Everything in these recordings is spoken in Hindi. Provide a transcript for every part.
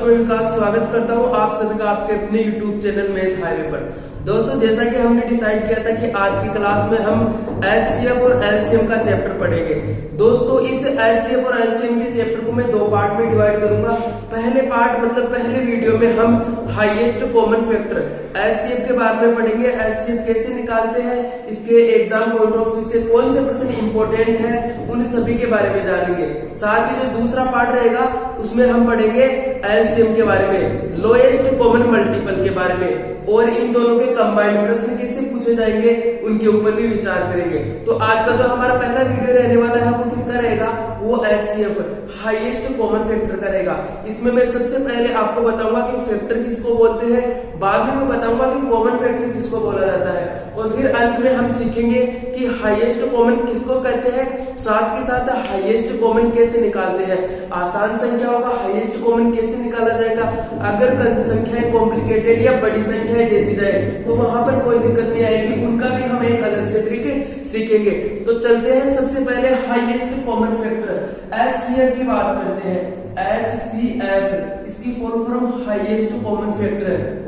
दोस्तों, मैं विकास स्वागत करता हूँ आप सभी का आपके अपने YouTube चैनल मैथ हाईवे पर। दोस्तों, जैसा कि हमने डिसाइड किया था कि आज की क्लास में हम HCF और LCM का चैप्टर पढ़ेंगे। दोस्तों, इस HCF और LCM के चैप्टर को मैं दो पार्ट में डिवाइड करूंगा। पहले पार्ट मतलब पहले वीडियो में हम हाईएस्ट कॉमन फैक्टर HCF के बारे में पढ़ेंगे। HCF कैसे निकालते हैं, इसके एग्जाम पॉइंट ऑफ व्यू से कौन से प्रश्न इंपॉर्टेंट है, उन सभी के बारे में जानेंगे। साथ ही जो दूसरा पार्ट रहेगा उसमें हम पढ़ेंगे LCM के बारे में, लोएस्ट कॉमन मल्टीपल के बारे में, और इन दोनों के कंबाइंड प्रश्न कैसे पूछे जाएंगे उनके ऊपर भी विचार करेंगे। तो आज का जो हमारा पहला वीडियो रहने वाला है वो किसका रहेगा, वो HCF हाईएस्ट कॉमन फैक्टर का रहेगा। इसमें मैं सबसे पहले आपको बताऊंगा कि फैक्टर किसको बोलते हैं, बाद में मैं बताऊंगा कि कॉमन फैक्टर किसको बोला जाता है, और फिर अंत में हम सीखेंगे कि हाईएस्ट कॉमन किसको कहते हैं, साथ के साथ हाईएस्ट कॉमन कैसे निकालते हैं। आसान संख्याओं का हाईएस्ट कॉमन कैसे निकाला जाएगा, अगर संख्याएं कॉम्प्लिकेटेड या बड़ी संख्याएं दे दी जाए तो वहां पर कोई दिक्कत नहीं आएगी, उनका भी हम एक अलग से तरीके सीखेंगे। तो चलते हैं सबसे पहले हाईएस्ट कॉमन फैक्टर HCF की बात करते हैं। HCF इसकी full form highest common factor है।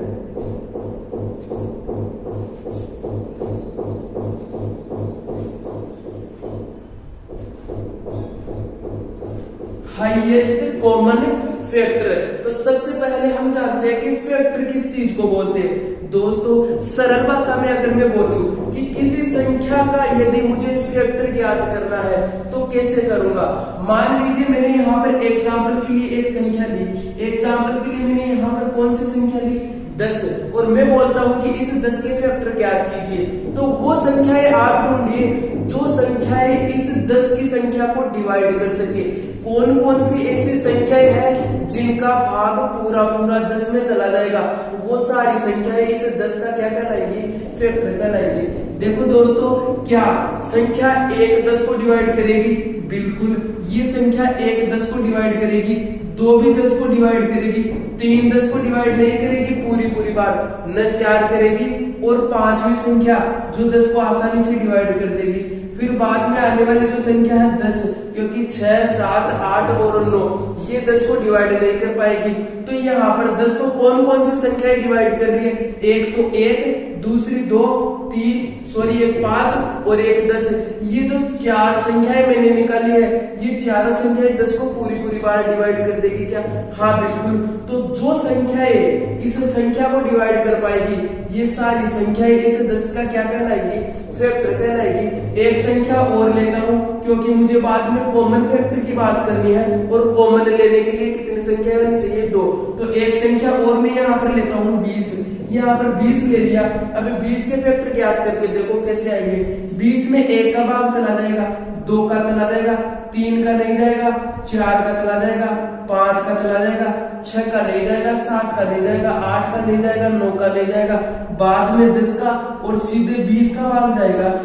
Highest common factor. तो सबसे पहले हम जानते हैं कि फैक्टर किस चीज को बोलते हैं। दोस्तों, सरल भाषा में अगर मैं बोलूं कि किसी संख्या का यदि मुझे फैक्टर ज्ञात करना है तो कैसे करूंगा। मान लीजिए मैंने यहाँ पर एग्जाम्पल के लिए एक संख्या ली, एग्जाम्पल के लिए मैंने यहाँ पर कौन सी संख्या ली, 10, और मैं बोलता हूं कि इस 10 के फैक्टर ज्ञात कीजिए। तो वो संख्याएं आप ढूंढिए जो संख्याएं इस 10 की संख्या को डिवाइड कर सके। कौन कौन सी ऐसी संख्याएं हैं जिनका भाग पूरा 10 में चला जाएगा, वो सारी संख्याएं इस 10 का क्या कहलाएंगी, फैक्टर कहलाएंगी। देखो दोस्तों, क्या संख्या 1 10 को डिवाइड करेगी, बिल्कुल ये संख्या 1 10 को डिवाइड करेगी, 2 भी 10 को डिवाइड करेगी, 3 10 को डिवाइड नहीं करेगी पूरी बार, न 4 करेगी, और 5वीं संख्या जो 10 को आसानी से डिवाइड कर देगी। फिर बाद में आने वाली जो संख्या है 10, क्योंकि 6 7 8 और 9 ये 10 को डिवाइड नहीं कर पाएगी। तो यहाँ पर 10 को कौन कौन सी संख्याएं डिवाइड कर रही है, एक तो 1, दूसरी 2, 1 5 और एक 10। ये जो 4 संख्याएं मैंने निकाली है, ये चारों संख्याएं 10 को पूरी बार डिवाइड कर देगी क्या, हाँ बिल्कुल। तो जो संख्याएं इस संख्या को डिवाइड कर पाएगी, ये सारी संख्याएं इस 10 का क्या कहलाएगी, फैक्टर कहलाएगी। एक संख्या और लेता हूं क्योंकि मुझे बाद में कॉमन फैक्टर की बात करनी है, और कॉमन लेने के लिए कितनी संख्या होनी चाहिए, 2। तो एक संख्या और मैं यहाँ पर लेता हूँ 20, यहाँ पर 20 ले लिया। अब 20 के फैक्टर ज्ञात करके देखो कैसे आएंगे। 20 में 1 का भाग चला जाएगा, 2 का चला जाएगा, 3 का नहीं जाएगा, 4 का चला जाएगा, 5 का चला जाएगा, 6 का नहीं जाएगा, 7 का नहीं जाएगा, 8 का नहीं जाएगा, 9 का नहीं जाएगा, बाद में 10 का, और सीधे 20 का भाग जाएगा।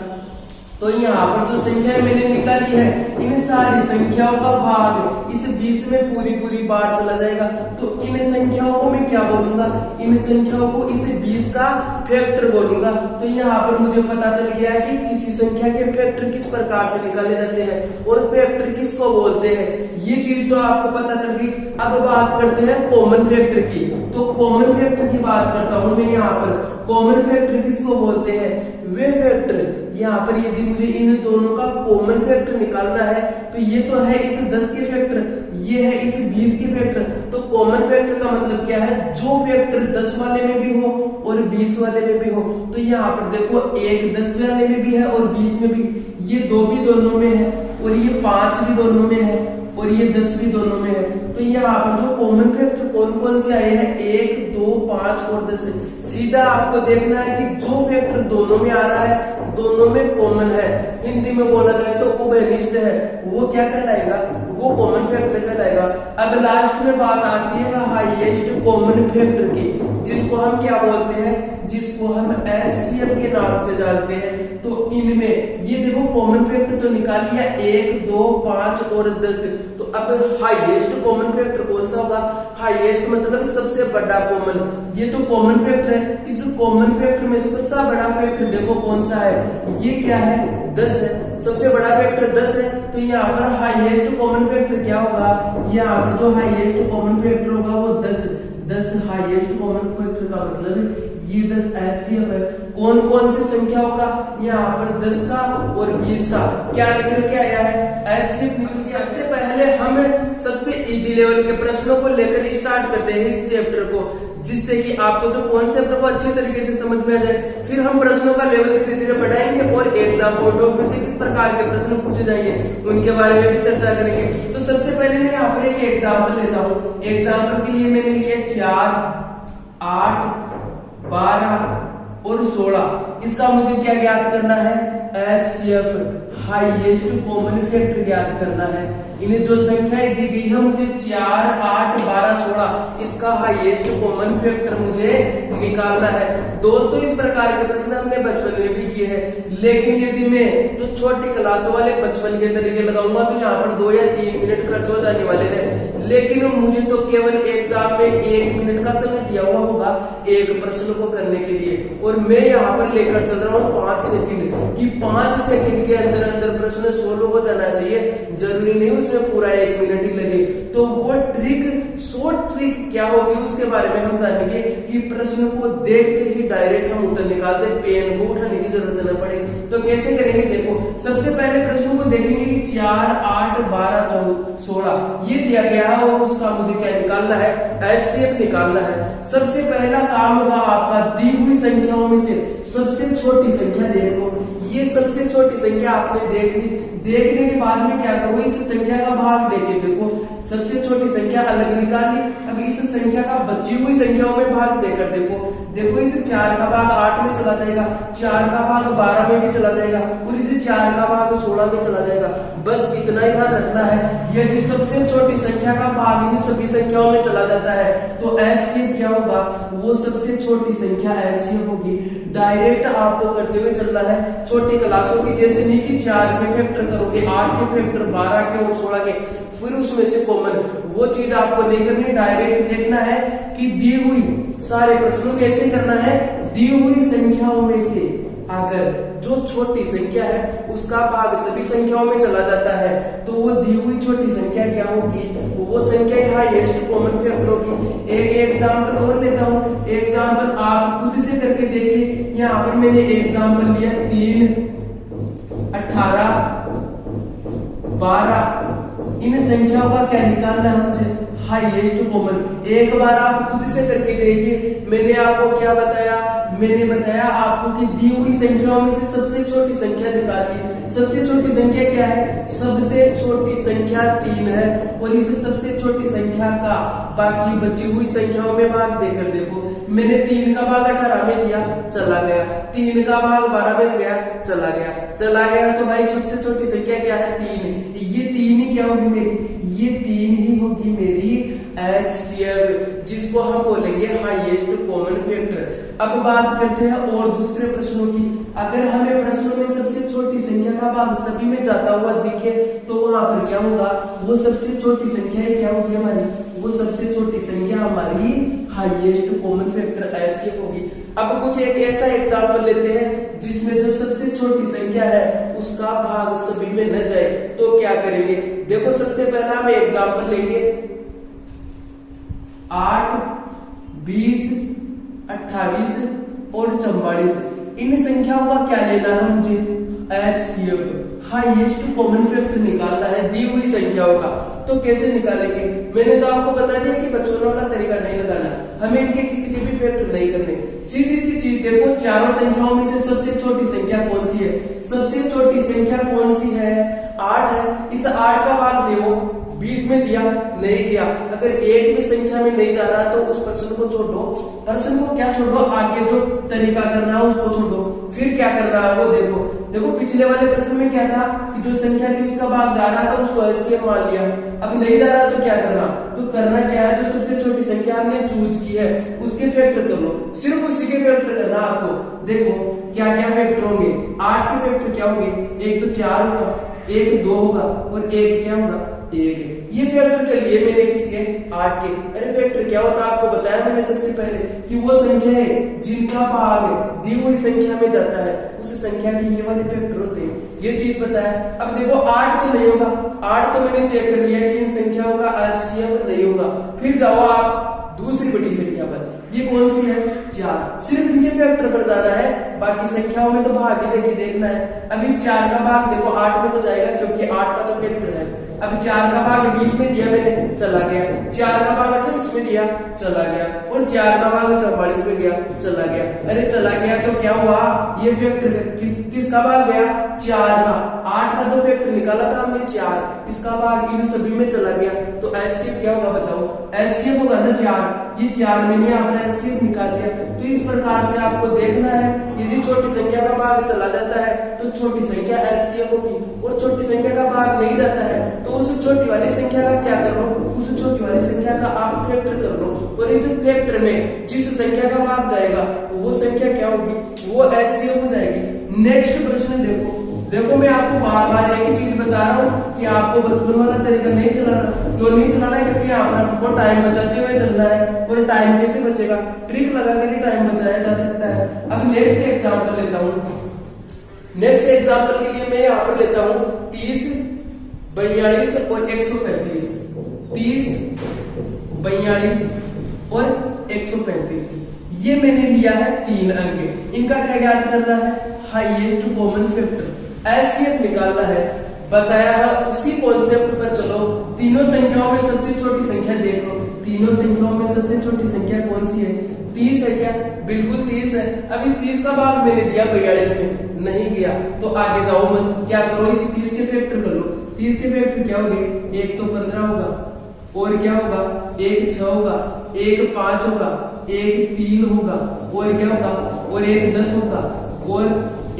तो यहाँ पर जो संख्या मैंने निकाली है, इन सारी संख्याओं का भाग इस 20 में पूरी बार चला जाएगा। तो इन संख्याओं को मैं क्या बोलूंगा, इन संख्याओं को इस 20 का फैक्टर बोलूंगा। तो यहाँ पर मुझे पता चल गया कि किसी संख्या के फैक्टर किस प्रकार से निकाले जाते हैं और फैक्टर किसको बोलते हैं, ये चीज तो आपको पता चल गई। अब बात करते हैं कॉमन फैक्टर की। तो कॉमन फैक्टर की बात करता हूं मैं यहाँ पर। कॉमन फैक्टर किसको बोलते हैं, वे फैक्टर यहाँ पर यदि मुझे इन दोनों का कॉमन फैक्टर निकालना है, तो ये तो है इस 10 के फैक्टर, ये है इस 20 के फैक्टर। तो कॉमन फैक्टर का मतलब क्या है, जो फैक्टर 10 वाले में भी हो और 20 वाले में भी हो। तो यहाँ पर देखो, एक 10 वाले में भी है और 20 में भी, ये 2 भी दोनों में है, और ये 5 भी दोनों में है, और ये 10 भी दोनों में है। तो यहाँ पर जो कॉमन फैक्टर कौन कौन से आए हैं, 1 2 5 और 10। सीधा आपको देखना है कि जो फैक्टर दोनों में आ रहा है, दोनों में कॉमन है, हिंदी में बोला जाए तो उभयनिष्ठ है, वो क्या कहलाएगा, वो कॉमन फैक्टर कहलाएगा। अब लास्ट में बात आती है हाईएस्ट कॉमन फैक्टर की, जिसको हम क्या बोलते हैं, जिसको हम HCF के नाम से जानते हैं। तो इनमें ये देखो कॉमन फैक्टर तो निकाल लिया 1 2 5 और 10। तो अब हाईएस्ट कॉमन फैक्टर कौन सा होगा? हाईएस्ट मतलब सबसे बड़ा कॉमन, ये तो कॉमन फैक्टर है। इस कॉमन फैक्टर में सबसे बड़ा फैक्टर देखो कौन सा है, ये क्या है? 10 है। सबसे बड़ा फैक्टर 10 है, तो यहाँ पर हाईएस्ट कॉमन फैक्टर क्या होगा? यहाँ पर जो हाईएस्ट कॉमन फैक्टर होगा वो 10 हाईएस्ट कॉमन फैक्टर का मतलब ये 10 एचसीएफ है। कौन कौन सी संख्याओं का? यहाँ पर 10 का और 20 का क्या निकल के आया है? एचसीएफ निकल के। सबसे पहले हम सबसे इजी लेवल के प्रश्नों को लेकर स्टार्ट करते हैं इस चैप्टर को, जिससे कि आपको जो कॉन्सेप्ट है वो अच्छे तरीके से समझ में आ जाए। फिर हम प्रश्नों का लेवल धीरे धीरे बढ़ाएंगे और एग्जाम पॉइंट ऑफ व्यू से किस प्रकार के प्रश्न पूछे जाएंगे उनके बारे में भी चर्चा करेंगे। तो सबसे पहले मैं यहाँ पर एक एग्जाम्पल लेता हूँ। एग्जाम्पल के लिए मैंने लिए 4, 8, 12 और 16। इसका मुझे क्या ज्ञात करना है? एचसीएफ हाईएस्ट कॉमन फैक्टर ज्ञात करना है। इन्हें जो संख्याएं दी गई है मुझे 4, 8, 12, 16, इसका हाईएस्ट कॉमन फैक्टर मुझे निकालना है। दोस्तों इस प्रकार के प्रश्न हमने बचपन में भी किए हैं, लेकिन यदि मैं जो छोटी क्लासों वाले बचपन के तरीके लगाऊंगा तो यहाँ पर 2 या 3 मिनट खर्च हो जाने वाले हैं। लेकिन मुझे तो केवल एग्जाम में 1 मिनट का समय दिया हुआ होगा एक प्रश्न को करने के लिए, और मैं यहाँ पर लेकर चल रहा हूँ 5 सेकंड कि 5 सेकंड के अंदर अंदर प्रश्न सोल्व हो जाना चाहिए। जरूरी नहीं उसमें पूरा 1 मिनट ही लगे। तो वो ट्रिक, शॉर्ट ट्रिक क्या होगी उसके बारे में हम जानेंगे कि प्रश्न को देखते ही डायरेक्ट हम उत्तर निकाल दे, पेन को उठाने की जरूरत न पड़े। तो कैसे करेंगे? देखो सबसे पहले प्रश्न को देखेंगे कि 4, 8, 12, 16 ये दिया गया है और उसका मुझे क्या निकालना है? एचसीएफ निकालना है। सबसे पहला काम होगा आपका दी हुई संख्याओं में से सबसे छोटी संख्या देख लो। ये सबसे छोटी संख्या आपने देख ली। देखने के बाद में क्या करो? इस संख्या का भाग देके देखो। सबसे छोटी संख्या अलग निकाल ली। अब इस संख्या का बची हुई संख्याओं में भाग देकर देखो इस 4 का भाग 8 में चला जाएगा, 4 का भाग 12 में भी चला जाएगा और इसे 4 का भाग 16 में चला जाएगा। बस इतना ही ध्यान रखना है। यदि सबसे छोटी संख्या का भाग इन सभी संख्याओं में चला जाता है तो एचसीएफ क्या होगा? वो सबसे छोटी संख्या एचसीएफ होगी। डायरेक्ट आपको करते हुए चलना है, छोटी क्लासों की जैसे नहीं कि 4 के फैक्टर करोगे, 8 के फैक्टर, 12 के और 16 के, फिर उसमें से कॉमन, वो चीज आपको नहीं करनी। डायरेक्ट देखना है कि दी हुई सारे प्रश्नों कैसे करना है? दी हुई संख्याओं में से अगर जो छोटी संख्या है उसका भाग सभी संख्याओं में चला जाता है तो वो दी हुई छोटी संख्या क्या होगी? वो संख्या हाईएस्ट कॉमन फैक्टर होगी। एक एग्जाम्पल और लेता हूँ। एग्जाम्पल आप खुद से करके देखिए। यहाँ पर मैंने एग्जाम्पल लिया 3, 18, 12। इन संख्याओं का क्या निकालना है मुझे? Highest common. एक बार आप खुद से करके देखिए। मैंने आपको क्या बताया? मैंने बताया आपको कि दी हुई संख्याओं में से सबसे छोटी संख्या निकालिए। सबसे छोटी संख्या क्या है? सबसे छोटी संख्या 3 है और इस सबसे छोटी संख्या का बाकी बची हुई संख्याओं में भाग देकर देखो। मैंने 3 का भाग 18 में दिया, चला गया। 3 का भाग 12 में दिया, चला गया। तो भाई सबसे छोटी संख्या क्या है? 3। ये 3 ही क्या होगी मेरी? ये 3 ही होगी मेरी एचसीएफ, जिसको हम बोलेंगे हाईएस्ट कॉमन फैक्टर। अब बात करते हैं और दूसरे प्रश्नों की। अगर हमें प्रश्नों में सबसे छोटी संख्या का भाग सभी में जाता हुआ दिखे तो वहां पर क्या होगा? वो सबसे छोटी संख्या क्या होगी हमारी? वो सबसे छोटी संख्या हमारी हाईएस्ट कॉमन फैक्टर एचसीएफ होगी। अब कुछ एक ऐसा एग्जाम्पल लेते हैं जिसमें जो सबसे छोटी संख्या है उसका भाग सभी में न जाए तो क्या करेंगे? देखो सबसे पहला हम एग्जाम्पल लेंगे 8, 20, 28 और 44। इन संख्याओं का क्या लेना है मुझे? एचसीएफ हाईएस्ट कॉमन फैक्टर निकालना है दी हुई संख्याओं का। तो कैसे निकालेंगे? मैंने तो आपको बता दिया कि बच्चों वाला तरीका नहीं लगाना, हमें इनके किसी के भी फैक्टर नहीं करने। सीधी सी चीज देखो, चारों संख्याओं में से सबसे छोटी संख्या कौन सी है? सबसे छोटी संख्या कौन सी है? 8 है। इस 8 का भाग देखो 20 में दिया, नहीं दिया। अगर एक भी संख्या में नहीं जा रहा तो उस प्रश्न को छोड़ दो। प्रश्न को क्या छोड़ दो? आगे जो तरीका करना है उसको छोड़ दो। फिर क्या करना है वो देखो पिछले वाले प्रश्न में क्या था कि जो संख्या थी उसका भाग जा रहा था, उसको एचसीएफ मान लिया। अब नहीं जा रहा तो क्या करना? तो करना क्या है? जो सबसे छोटी संख्या हमने चूज की है उसके फैक्टर कर लो, सिर्फ उसी के फैक्टर करना आपको। देखो क्या क्या फैक्टर होंगे? 8 के फैक्टर क्या होंगे? एक तो 4 होगा, एक 2 होगा और एक क्या होगा? 1। ये फैक्टर कर लिए मैंने किसके 8 के। अरे फैक्टर क्या होता है आपको बताया मैंने सबसे पहले कि वो संख्या है जिनका भाग दी हुई संख्या में जाता है उस संख्या के ये वाले फैक्टर होते हैं। ये चीज बताया। अब देखो 8 तो नहीं होगा, 8 तो मैंने चेक कर लिया कि इन संख्याओं का एलसीएम नहीं होगा। फिर जाओ आप दूसरी बड़ी संख्या पर, ये कौन सी है 4। सिर्फ इनके फैक्टर पर जाना है, बाकी संख्याओं में तो भाग ही देके देखना है। अभी 4 का भाग देखो 8 में तो जाएगा क्योंकि 8 का तो फैक्टर है। अब 4 का भाग 20 में दिया मैंने, चला गया। 4 का भाग 28 में दिया, चला गया। और 4 का भाग 44 में गया, चला गया। अरे चला गया तो क्या हुआ, ये फैक्टर किसका भाग गया 4 का। 8 का जो फैक्टर निकाला था हमने 4, इसका भाग इन सभी में चला गया। तो एलसीएम क्या होगा बताओ, एलसीएम होगा ना 4। ये 4 मैंने यहाँ पर एलसीएम निकाल लिया। तो इस प्रकार से आपको देखना है, यदि छोटी संख्या का भाग चला जाता है तो छोटी संख्या एलसीएम होगी, और छोटी संख्या का भाग नहीं जाता है तो उस छोटी वाली संख्या का क्या कर लो, उस छोटी वाली संख्या का आप फैक्टर कर लो। और इस फैक्टर में जिस संख्या का भाग जाएगा वो संख्या क्या होगी, वो एलसीएम हो जाएगी। नेक्स्ट प्रश्न देखो। देखो मैं आपको बार बार एक ही चीज बता रहा हूँ कि आपको बचपन वाला तरीका नहीं चलाना। क्यों नहीं चलाना है, क्योंकि यहाँ पर आपको टाइम बचाते हुए चलना है। और टाइम कैसे बचेगा, ट्रिक लगा कर ही टाइम बचाया जा सकता है। अब नेक्स्ट एग्जाम्पल लेता हूँ। नेक्स्ट एग्जाम्पल के लिए मैं यहाँ पर लेता हूँ 30, 42 और 135। 30, 42 और 135 ये मैंने लिया है 3 अंक। इनका क्या ज्ञात करना है, हाईएस्ट कॉमन फैक्टर एलसीएम निकालना है। बताया है उसी कॉन्सेप्ट पर चलो। तीनों संख्याओं में सबसे छोटी संख्या देख लो। तीनों संख्याओं में सबसे छोटी संख्या कौन सी है, 30 है क्या, बिल्कुल 30 है। अब इस 30 का भाग मैंने दिया 42 में, नहीं गया तो आगे जाओ मत, क्या करो इस 30 के फैक्टर कर लो। 30 के फैक्टर क्या होंगे, एक तो 15 होगा, और क्या होगा, एक 6 होगा, एक 5 होगा, एक 3 होगा, और क्या होगा, और एक 10 होगा, और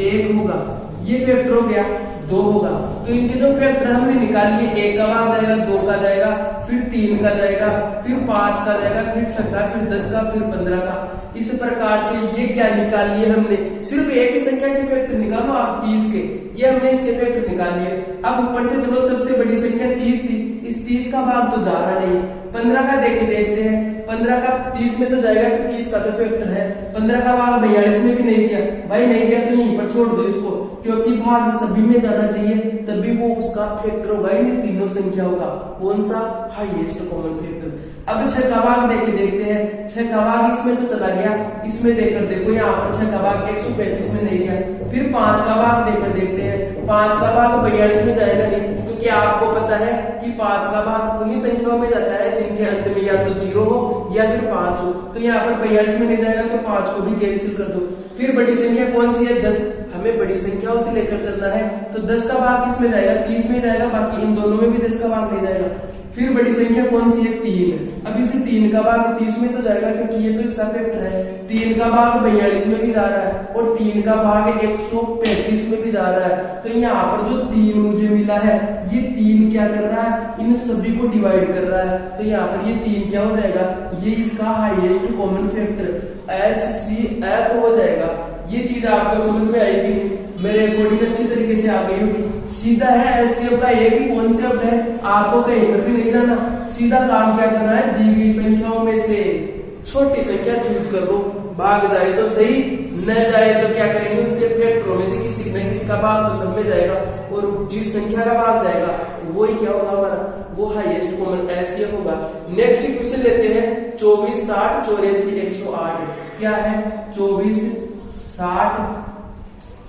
1 होगा। ये फैक्टर हो गया 2 होगा। तो इनके जो फैक्टर हमने निकाल लिए, 1 का भाग जाएगा, 2 का जाएगा, फिर 3 का जाएगा, फिर 5 का जाएगा, फिर 6 का, फिर 10 का, फिर 15 का। इस प्रकार से ये क्या निकाल लिए हमने, सिर्फ एक ही संख्या के फैक्टर निकालो आप 30 के, ये हमने इसके फैक्टर निकाल लिए। अब ऊपर से चलो सबसे बड़ी संख्या 30 थी, इस 30 का भाग तो जा रहा नहीं। 15 का देखते हैं, 15 का 30 में तो जाएगा क्योंकि इसका तो फैक्टर है। 15 का भाग 42 में भी नहीं गया, भाई नहीं गया तो यहीं पर छोड़ दो इसको, क्योंकि भाग सभी में जाना चाहिए, तभी वो उसका फैक्टर होगा इन तीनों संख्याओं का। कौन सा, हाईएस्ट कॉमन फैक्टर। अब 6 का भाग देखते हैं। 6 का भाग इसमें तो चला गया, इसमें देखकर देखो यहाँ पर 6 का भाग 135 में नहीं गया। फिर 5 का भाग देखकर देखते हैं। 5 का भाग 42 में जाएगा नहीं, क्योंकि आपको पता है कि 5 का भाग उन्हीं संख्याओं में जाता है जिनके अंत में या तो 0 हो या फिर 5 हो। तो यहाँ पर 42 में नहीं जाएगा, तो 5 को भी कैंसिल कर दो। फिर बड़ी संख्या कौन सी है, 10। हमें बड़ी संख्याओं से लेकर चलना है, तो 10 का भाग किसमें जाएगा, 30 में जाएगा, बाकी इन दोनों में भी 10 का भाग नहीं जाएगा। फिर बड़ी संख्या कौन सी है, 3। अब इसे 3 का भाग 30 में तो जाएगा क्योंकि ये तो इसका फैक्टर है। 3 का भाग 42 में भी जा रहा है, और 3 का भाग 135 में भी जा रहा है। तो यहाँ पर जो 3 मुझे मिला है, ये 3 क्या कर रहा है, इन सभी को डिवाइड कर रहा है। तो यहाँ पर ये 3 क्या हो जाएगा, ये इसका हाईएस्ट कॉमन फैक्टर HCF हो जाएगा। ये चीज आपको समझ में आई कि नहीं, मेरे अकॉर्डिंग अच्छी तरीके से आ गई होगी। सीधा है एलसीएम का एक ही कॉन्सेप्ट है, आपको कहीं पर भी नहीं जाना। सीधा काम क्या करना है, दी गई संख्याओं में से छोटी संख्या चूज कर लो, भाग जाए तो सही, न जाए तो क्या करेंगे, उसके फैक्टरों में से किसी न किसी का भाग तो सब में जाएगा, और जिस संख्या का भाग जाएगा वही क्या होगा हमारा, वो हाईएस्ट कॉमन एलसीएम होगा। नेक्स्ट क्वेश्चन लेते हैं 24, 60, 84, 108। क्या है, 24, 60,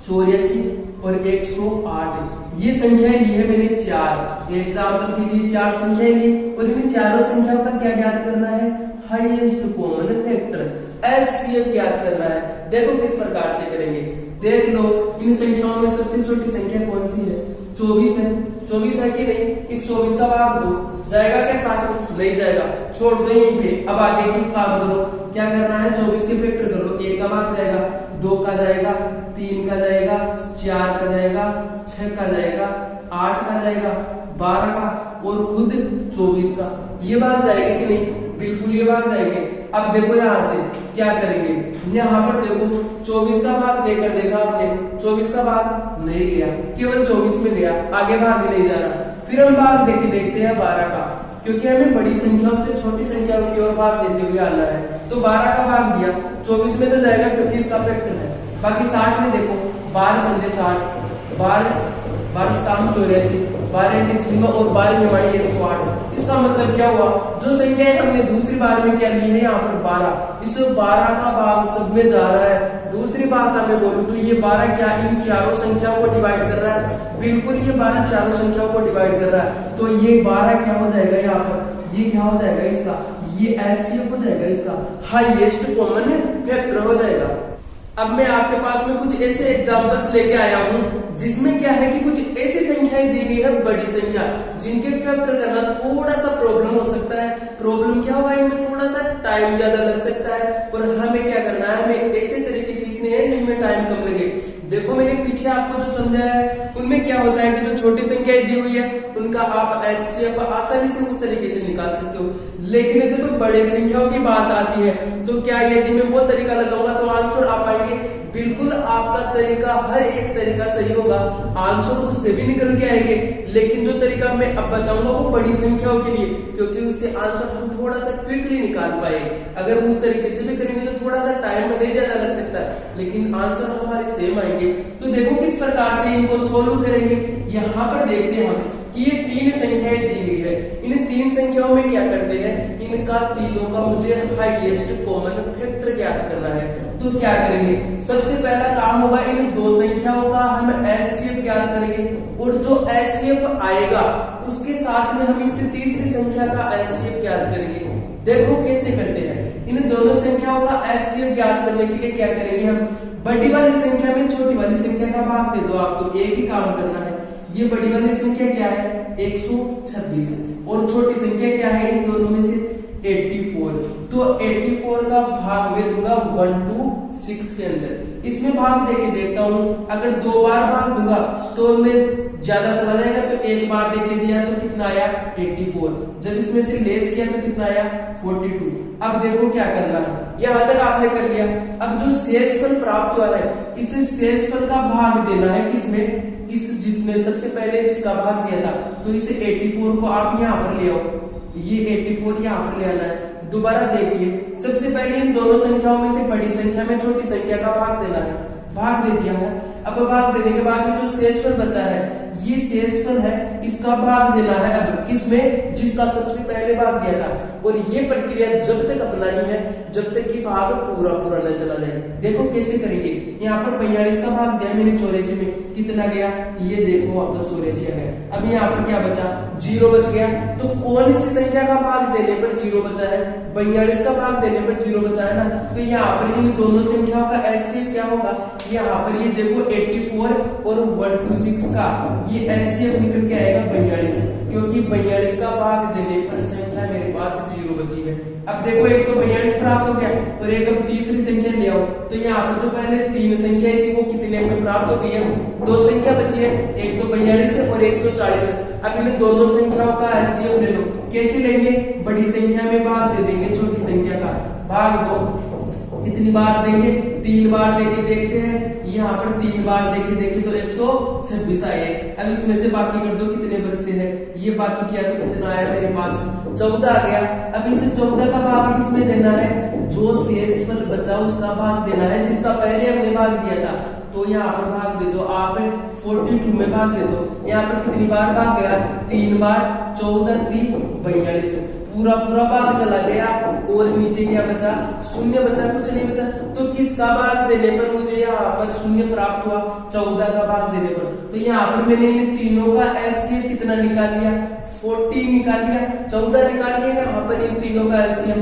84 और 108। ये संख्याएं ली है मैंने 4। एग्जाम्पल के लिए 4 संख्याएं ली, और इन चारों संख्याओं का क्या ज्ञात करना है, हाईएस्ट कॉमन फैक्टर एचसीएफ ज्ञात करना है। देखो किस प्रकार से करेंगे, देख लो इन संख्याओं में सबसे छोटी संख्या कौन सी है, 24 है। 24 है कि नहीं, इस 24 का भाग दो, जाएगा क्या 60 में, नहीं जाएगा, छोड़ दो यहीं पे। अब आगे की काम करो, क्या करना है, 24 के फैक्टर कर लो। 1 का भाग जाएगा, 2 का जाएगा, 3 का जाएगा, 4 का जाएगा, 6 का जाएगा, 8 का जाएगा, 12 का, और खुद 24 का। ये भाग जाएगा कि नहीं, बिल्कुल ये भाग जाएंगे। अब देखो यहाँ से क्या करेंगे, यहाँ पर देखो 24 का भाग देकर देखा आपने, 24 का भाग नहीं गया, केवल 24 में गया, आगे भाग ही नहीं जा रहा। फिर हम भाग देके देखते हैं 12 का, क्योंकि हमें बड़ी संख्याओं से छोटी संख्याओं की ओर भाग देते हुए आना है। तो 12 का भाग दिया 24 में तो जाएगा क्योंकि इसका फैक्टर है। बाकी 60 में देखो 12 पंजे 60, 12 सताम 84, 12 इंटू 6 और 12 में हमारी 108। इसका मतलब क्या हुआ, जो संख्याएं हमने दूसरी बार में क्या ली है यहाँ पर 12, इस 12 का भाग सब में जा रहा है। दूसरी भाषा में बोलूं तो ये 12 क्या इन चारों संख्याओं को डिवाइड कर रहा है, बिल्कुल ये 12 चारों संख्याओं को डिवाइड कर रहा है। तो ये 12 क्या हो जाएगा यहाँ पर, ये क्या हो जाएगा इसका, ये एचसीएफ हो जाएगा, इसका हाईएस्ट कॉमन फैक्टर हो जाएगा। अब मैं आपके पास में कुछ ऐसे एग्जांपल्स लेके आया हूँ जिसमें क्या है कि कुछ ऐसी संख्याएं दी गई है, बड़ी संख्या, जिनके फैक्टर करना थोड़ा सा प्रॉब्लम हो सकता है। प्रॉब्लम क्या हुआ, इनमें थोड़ा सा टाइम ज्यादा लग सकता है, और हमें क्या करना है, हमें ऐसे तरीके सीखने हैं जिनमें टाइम कम लगे। देखो मैंने पीछे आपको जो समझाया है उनमें क्या होता है कि जो छोटी संख्याएं दी हुई है उनका आप एचसीएफ आसानी से उस तरीके से निकाल सकते हो, लेकिन जब बड़े संख्याओं की बात आती है तो क्या यदि मैं वो तरीका लगाऊंगा तो आंसर आ पाएंगे? बिल्कुल आपका तरीका, हर एक तरीका सही होगा, आंसर उससे भी निकल के आएंगे, लेकिन जो तरीका मैं अब बताऊंगा वो बड़ी संख्याओं के लिए, क्योंकि उससे आंसर हम थोड़ा सा क्विकली निकाल पाएंगे। अगर उस तरीके से भी करेंगे तो थोड़ा सा टाइम नहीं ज्यादा लग सकता है, लेकिन आंसर हमारे सेम आएंगे। तो देखो किस प्रकार से इनको सोल्व करेंगे। यहाँ पर देखते हैं हम कि ये 3 संख्याएं दी गई है, इन 3 संख्याओं में क्या करते हैं, इनका तीनों का मुझे हाईएस्ट कॉमन फैक्टर ज्ञात करना है। तो क्या करेंगे, सबसे पहला काम होगा इन 2 संख्याओं का हम एचसीएफ ज्ञात करेंगे, और जो एचसीएफ आएगा उसके साथ में हम इससे तीसरी संख्या का एचसीएफ ज्ञात करेंगे। देखो कैसे करते हैं, इन दोनों संख्याओं का एचसीएफ ज्ञात करने के लिए क्या करेंगे, हम बड़ी वाली संख्या में छोटी वाली संख्या का भाग दे दो। आपको एक ही काम करना है, ये बड़ी वाली संख्या क्या है 126 और छोटी संख्या क्या है इन दोनों में से 84। तो 84 का भाग मैं दूंगा 1 to 6 के अंदर। इसमें भाग देके देखता हूँ, अगर 2 बार भाग दूंगा तो मैं ज्यादा चला जाएगा, तो एक बार देके दिया तो कितना आया 84, जब इसमें से लेस किया तो कितना आया 42। अब देखो क्या करना है, यहाँ तक आपने कर लिया। अब जो शेषफल प्राप्त हुआ है इसे शेषफल का भाग देना है किसमें, इस जिसमें सबसे पहले जिसका भाग दिया था, तो इसे 84 को आप यहाँ पर ले आओ, ये 84 यहाँ पर ले आना है। दोबारा देखिए, सबसे पहले इन दोनों संख्याओं में से बड़ी संख्या में छोटी संख्या का भाग देना है, भाग दे दिया है। अब भाग देने के बाद में जो शेषफल बचा है, ये शेषफल है, इसका भाग देना है अब किसमें, जिसका सबसे पहले भाग दिया था। और ये प्रक्रिया जब तक अपनानी है जब तक कि भाग पूरा पूरा न चला जाए। देखो कैसे करेंगे, यहाँ पर 45 का भाग दिया मैंने 84 में, कितना गया ये देखो अब तो 84 आ गया। अब यहाँ पर क्या बचा, 0 बच गया। तो कौन सी संख्या का भाग देने पर 0 बचा है, 42 का भाग देने पर 0 बचा है ना। तो यहाँ पर इन दोनों संख्याओं का एचसीएफ क्या होगा, यहाँ पर ये देखो 84 और 1 to 6 का ये एचसीएफ निकल के आएगा 42, क्योंकि 42 का भाग देने पर संख्या मेरे पास 0 बची है। अब देखो एक तो 42 प्राप्त हो गया और एक अब तीसरी संख्या ले आओ, तो यहाँ पर जो पहले 3 संख्या थी वो कितने में प्राप्त हो गई है, 2 संख्या बची है, एक तो 42 और 140। अब इन दोनों संख्याओं का एलसीएम ले लो। कैसे लेंगे, बड़ी संख्या में भाग दे देंगे छोटी संख्या का, भाग दो। कितनी बार देंगे, 3 बार देके देखते हैं। यहाँ पर 3 बार देखे तो 126 आए। अब इसमें से बाकी कर दो कितने बचते हैं, ये बाकी किया तो कितना आया मेरे पास 14 आ गया। अब इसे 14 का भाग किसमें देना है, जो शेषफल बचा उसका भाग देना है, जिसका पहले हमने भाग दिया था। तो यहाँ पर भाग दे दो आप 42 में भाग दे दो। यहाँ पर कितनी बार भाग गया, 3 बार, 14 3 42, पूरा पूरा भाग चला गया। और नीचे क्या बचा, शून्य बचा, कुछ नहीं बचा। तो किसका भाग देने पर मुझे यहाँ पर शून्य प्राप्त हुआ, 14 का भाग देने पर। तो यहाँ पर मैंने इन तीनों का एलसीएम कितना निकाल लिया, 14 निकाल लिया, 14 निकाल लिया। यहाँ पर इन तीनों का एलसीएम।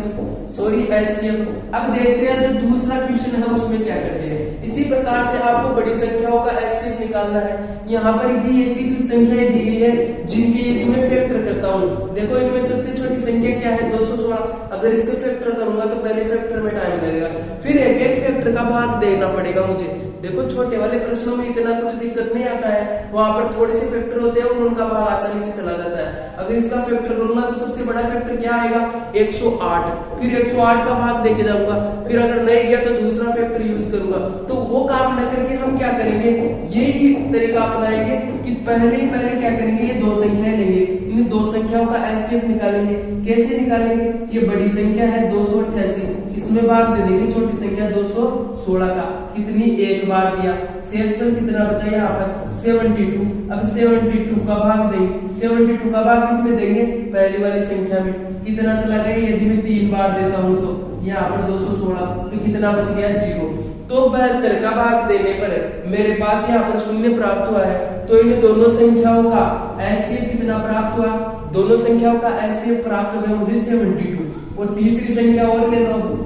अब देखते हैं जो दूसरा क्वेश्चन है उसमें क्या करते हैं। इसी प्रकार से आपको बड़ी संख्याओं का एलसीएम निकालना है। यहाँ पर भी ऐसी कुछ संख्याएं दी गई है जिनके यदि मैं फैक्टर करता हूँ। देखो इसमें सबसे छोटी संख्या क्या है, 216। अगर इसको फैक्टर करूंगा तो पहले फैक्टर में टाइम लगेगा, फिर एक एक फैक्टर का भाग देना पड़ेगा मुझे। देखो छोटे वाले प्रश्नों में इतना कुछ दिक्कत नहीं आता है, वहां पर थोड़े से फैक्टर होते हैं और उनका भाग आसानी से चला जाता है। अगर इसका फैक्टर करूंगा तो सबसे बड़ा फैक्टर क्या आएगा 108, फिर 108 का भाग देके जाऊंगा, फिर अगर नहीं गया तो दूसरा फैक्टर यूज करूंगा। तो वो काम न करके हम क्या करेंगे, यही तरीका अपनाएंगे कि पहले क्या करेंगे, ये दो संख्याएं लेंगे, इन दो संख्याओं का एचसीएफ निकालेंगे। कैसे निकालेंगे, ये बड़ी संख्या है 288, इसमें भाग दे देंगे छोटी संख्या 216 का, कितनी एक बार दिया, शेषफल कितना बचा यहाँ पर 72। अब 72 का भाग देंगे, 72 का भाग किसमें देंगे, पहली वाली संख्या में, कितना चला गया, यदि मैं 3 बार देता हूं तो यहाँ पर 216, तो कितना बच गया 0। तो 72 का भाग देने पर मेरे पास यहाँ पर 0 प्राप्त हुआ है। तो इन दोनों संख्याओं का एचसीएफ कितना प्राप्त हुआ, दोनों संख्याओं का एचसीएफ प्राप्त हो गया मुझे 72। और तीसरी संख्या और लेता हूं,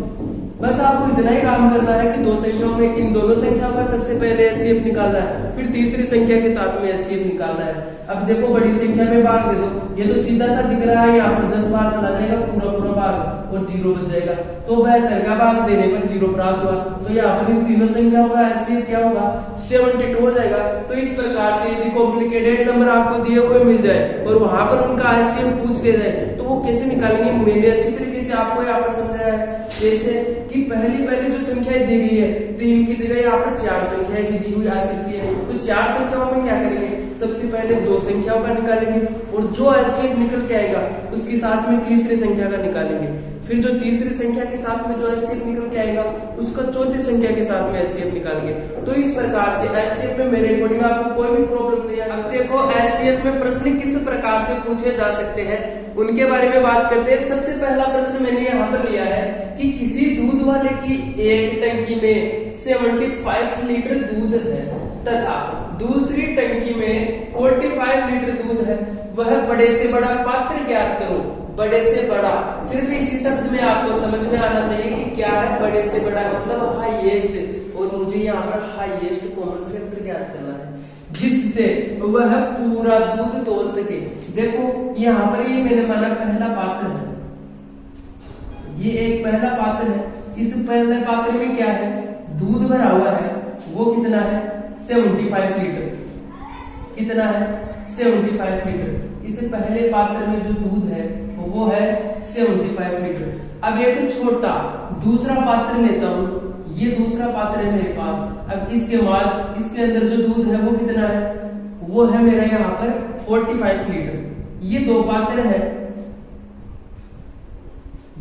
बस आपको इतना ही काम करना है कि दो संख्याओं में इन दोनों संख्याओं का सबसे पहले एचसीएफ निकालना है, फिर तीसरी संख्या के साथ में एचसीएफ निकालना है। अब देखो बड़ी संख्या में भाग दे दो, ये तो सीधा सा दिख रहा है, यहाँ पर 10 बार चला जाएगा पूरा भाग और 0 बच जाएगा। तो 72 का भाग देने पर 0 प्राप्त हुआ, तो यहाँ पर इन तीनों संख्याओं का एचसीएफ क्या होगा 72 हो जाएगा। तो इस प्रकार से यदि कॉम्प्लिकेटेड नंबर आपको दिए हुए मिल जाए और वहां पर उनका एचसीएफ पूछ के जाए तो वो कैसे निकालेंगे, मैंने अच्छी तरीके से आपको यहाँ पर समझाया है। जैसे कि पहली जो संख्याएं दी गई है, 3 की जगह यहाँ पर 4 संख्याएं भी दी हुई आ सकती है। तो 4 संख्याओं में क्या करेंगे, सबसे पहले दो संख्याओं का निकालेंगे और जो एचसीएफ निकल के आएगा उसके साथ में तीसरी संख्या का निकालेंगे, फिर जो तीसरी संख्या के साथ में जो एचसीएफ निकल के आएगा उसका चौथी संख्या के साथ में एचसीएफ निकालेंगे। तो इस प्रकार से एचसीएफ में मेरे अकॉर्डिंग आपको कोई भी प्रॉब्लम नहीं है। अब देखो एचसीएफ में प्रश्न किस प्रकार से पूछे जा सकते हैं उनके बारे में बात करते हैं। सबसे पहला प्रश्न मैंने यहाँ पर लिया है कि किसी दूध वाले की एक टंकी में 75 लीटर दूध है तथा दूसरी टंकी में 45 लीटर दूध है, वह बड़े से बड़ा पात्र ज्ञात करो। बड़े से बड़ा, सिर्फ इसी शब्द में आपको समझ में आना चाहिए कि क्या है बड़े से बड़ा, मतलब हाईएस्ट, और मुझे यहाँ पर हाईएस्ट कॉमन फैक्टर ज्ञात करना है जिससे वह पूरा दूध तोल सके। देखो यहाँ पर ये मैंने माना पहला पात्र है, ये एक पहला पात्र है। इस पहले पात्र में क्या है, दूध भरा हुआ है, वो कितना है 75 लीटर, कितना है 75 लीटर। इस पहले पात्र में जो दूध है वो है 75 लीटर। अब एक छोटा दूसरा पात्र लेता हूं, ये दूसरा पात्र है मेरे पास। अब इसके बाद इसके अंदर जो दूध है वो कितना है, वो है मेरा यहाँ पर 45 लीटर। ये दो पात्र है,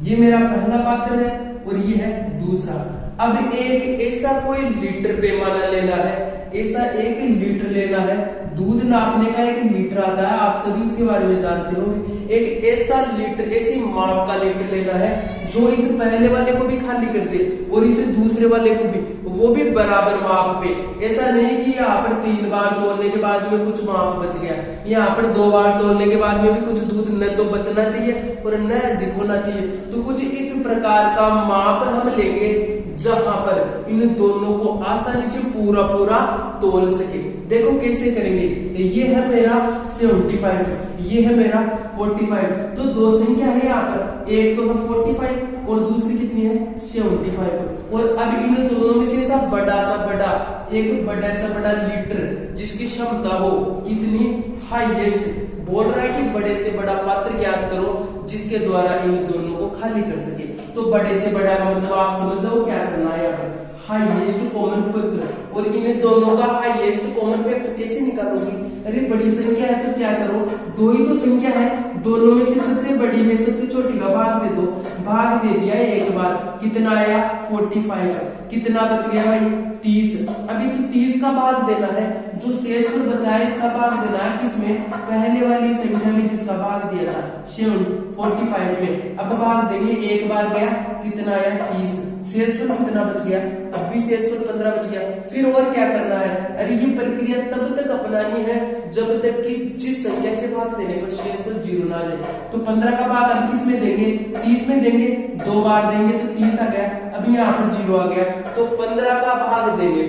ये मेरा पहला पात्र है और ये है दूसरा। अब एक ऐसा कोई लीटर पैमाना लेना है, ऐसा 1 लीटर लेना है। दूध नापने का 1 लीटर आता है, आप सभी उसके बारे में जानते हो। एक ऐसा लीटर, ऐसी माप का लीटर लेना है जो इस पहले वाले को भी खाली कर दे और इस दूसरे वाले को भी, वो भी बराबर माप पे। ऐसा नहीं कि यहाँ पर 3 बार तोलने के बाद में कुछ माप बच गया, यहाँ पर 2 बार तोलने के बाद में भी कुछ दूध न तो बचना चाहिए और न अधिक होना चाहिए। तो कुछ इस प्रकार का माप हम लेंगे जहां पर इन दोनों को आसानी से पूरा तोल सके। देखो कैसे करेंगे, ये है मेरा 75, ये है मेरा 45। तो दो संख्या है यहाँ पर, एक तो है 45 और दूसरी कितनी है 75। और अब इन दोनों में से एक बड़ा सा बड़ा लीटर जिसकी क्षमता हो कितनी हाईएस्ट, बोल रहा है कि बड़े से बड़ा पात्र ज्ञात करो जिसके द्वारा इन दोनों को खाली कर सके। तो बड़े से बड़ा का मतलब आप समझ जाओ क्या करना है यहाँ पर, हाईएस्ट कॉमन फैक्टर। और इन दोनों का हाईएस्ट कॉमन फैक्टर कैसे निकालोगी, अरे बड़ी संख्या है तो क्या करो, दो ही तो संख्या है, दोनों में से सबसे बड़ी में सबसे छोटी का भाग दे दो। भाग दे दिया एक बार, कितना आया 45, कितना बच गया भाई 30। अब इस 30 का भाग देना है, जो शेष पर बचा है इसका भाग देना है किसमें, पहले वाली संख्या में जिसका भाग दिया था 45 में। अब भाग देंगे, एक बार गया कितना आया 30, शेष पर कितना बच गया, अब भी शेष पर 15 बच गया। फिर और क्या करना है, अरे ये प्रक्रिया तब तक अपनानी है जब तक कि जिस संख्या से भाग देने पर शेष पर 0 ना आ जाए। तो 15 का भाग अब किस में देंगे, 30 में देंगे, 2 बार देंगे तो 30 आ गया, अभी यहाँ पर 0 आ गया। तो 15 का भाग देने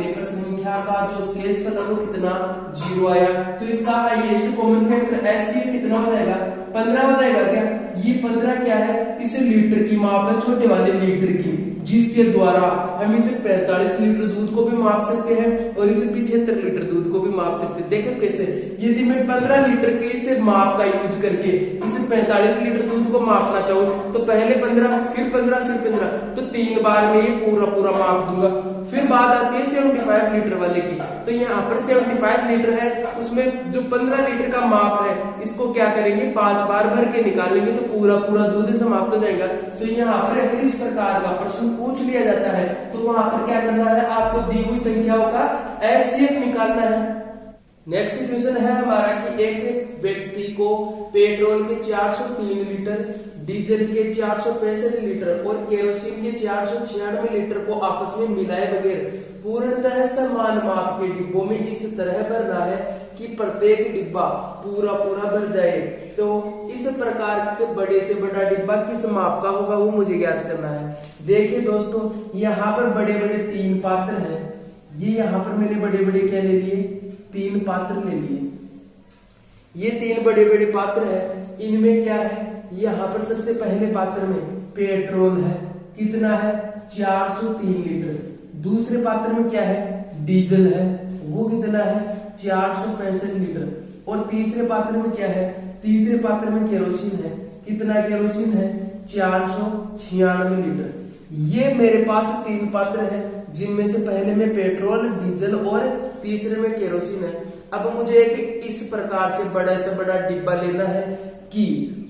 पर संख्या का जो शेष फल है वो कितना 0 आया। तो इसका हाईएस्ट कॉमन फैक्टर एचसीएफ कितना हो जाएगा 15 हो जाएगा क्या। ये 15 क्या है, इसे लीटर की माप है, छोटे वाले लीटर की, जिसके द्वारा हम इसे 45 लीटर दूध को भी माप सकते हैं और इसे 75 लीटर दूध को भी माप सकते हैं। देखो कैसे, यदि मैं 15 लीटर के इसे माप का यूज करके इसे 45 लीटर दूध को मापना चाहूँ तो पहले 15 फिर 15 फिर 15, तो 3 बार में ये पूरा माप दूंगा। फिर बात आती है 75 लीटर वाले की, तो यहाँ पर 75 लीटर है, उसमें जो 15 लीटर का माप है इसको क्या करेंगे 5 बार भर के निकालेंगे तो पूरा दूध समाप्त हो जाएगा। तो यहाँ पर अगर इस प्रकार का प्रश्न पूछ लिया जाता है तो वहां पर क्या करना है, आपको दी हुई संख्याओं का एचसीएफ निकालना है। नेक्स्ट क्वेश्चन है हमारा कि एक व्यक्ति को पेट्रोल के 403 लीटर, डीजल के 465 लीटर और केरोसिन के 496 लीटर को आपस में मिलाए बगैर पूर्णतः समान माप के डिब्बों में इस तरह भरना है कि प्रत्येक डिब्बा पूरा भर जाए। तो इस प्रकार से बड़ा डिब्बा किस माप का होगा वो मुझे ज्ञात करना है। देखिए दोस्तों, यहाँ पर बड़े 3 पात्र हैं। ये यहाँ पर मैंने बड़े क्या ले लिए, 3 पात्र ले लिए। ये 3 बड़े पात्र है, इनमें क्या है, यहाँ पर सबसे पहले पात्र में पेट्रोल है, कितना है 403 लीटर। दूसरे पात्र में क्या है, डीजल है, वो कितना है 465 लीटर। और तीसरे पात्र में क्या है, तीसरे पात्र में केरोसिन है, कितना केरोसिन है 496 लीटर। ये मेरे पास 3 पात्र है जिनमें से पहले में पेट्रोल, डीजल और तीसरे में केरोसिन है। अब मुझे एक इस प्रकार से बड़ा डिब्बा लेना है कि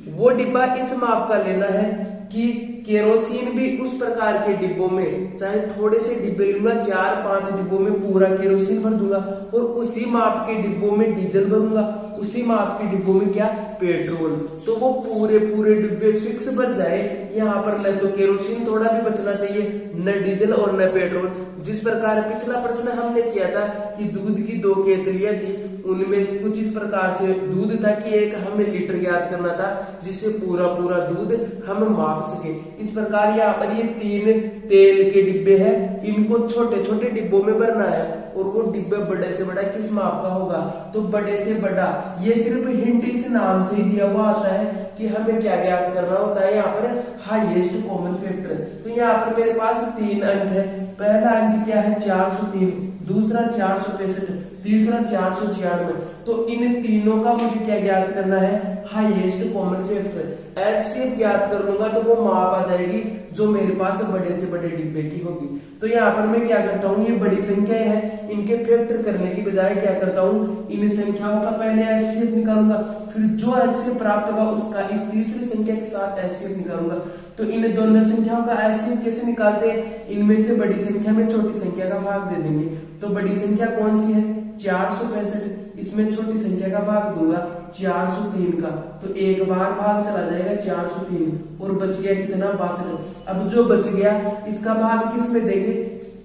वो डिब्बा इस माप का लेना है कि केरोसिन भी उस प्रकार के डिब्बों में, चाहे थोड़े से डिब्बे लूंगा, 4-5 डिब्बों में पूरा केरोसिन भर दूंगा और उसी माप के डिब्बों में डीजल भरूंगा, उसी माप के डिब्बों में क्या पेट्रोल, तो वो पूरे डिब्बे फिक्स भर जाए। यहाँ पर न तो केरोसिन थोड़ा भी बचना चाहिए, न डीजल और न पेट्रोल। जिस प्रकार पिछला प्रश्न हमने किया था कि दूध की 2 केतलियां थी, उनमें कुछ इस प्रकार से दूध था कि एक हमें लीटर ज्ञात करना था जिससे पूरा दूध हम माप सके। इस प्रकार यहाँ पर ये 3 तेल के डिब्बे हैं, इनको छोटे डिब्बों में भरना है और वो डिब्बे बड़े से बड़ा किस माप का होगा, तो बड़े से बड़ा। ये सिर्फ हिंट इस नाम से ही दिया हुआ आता है कि हमें क्या ज्ञात करना होता है, यहाँ पर हाईएस्ट कॉमन फैक्टर। तो यहाँ पर मेरे पास 3 अंक है। पहला अंक क्या है 403, दूसरा 465, तीसरा 496। तो इन तीनों का मुझे क्या ज्ञात करना है, हाईएस्ट कॉमन फैक्टर। एचसीएफ ज्ञात कर लूंगा तो वो माप आ जाएगी जो मेरे पास बड़े से बड़े डिब्बे की होगी। तो यहाँ पर मैं क्या करता हूँ, ये बड़ी संख्या है, इनके फैक्टर करने की बजाय क्या करता हूँ, इन संख्याओं का पहले एचसीएफ निकालूंगा, फिर जो एचसीएफ प्राप्त होगा उसका इस तीसरी संख्या के साथ एचसीएफ निकालूंगा। तो इन दोनों संख्याओं का एचसीएफ कैसे निकालते हैं, इनमें से बड़ी संख्या में छोटी संख्या का भाग दे देंगे। तो बड़ी संख्या कौन सी है 465, इसमें छोटी संख्या का भाग दूंगा 403 का, तो एक बार भाग चला जाएगा 403 और बच गया कितना 62। अब जो बच गया इसका भाग किस में देंगे,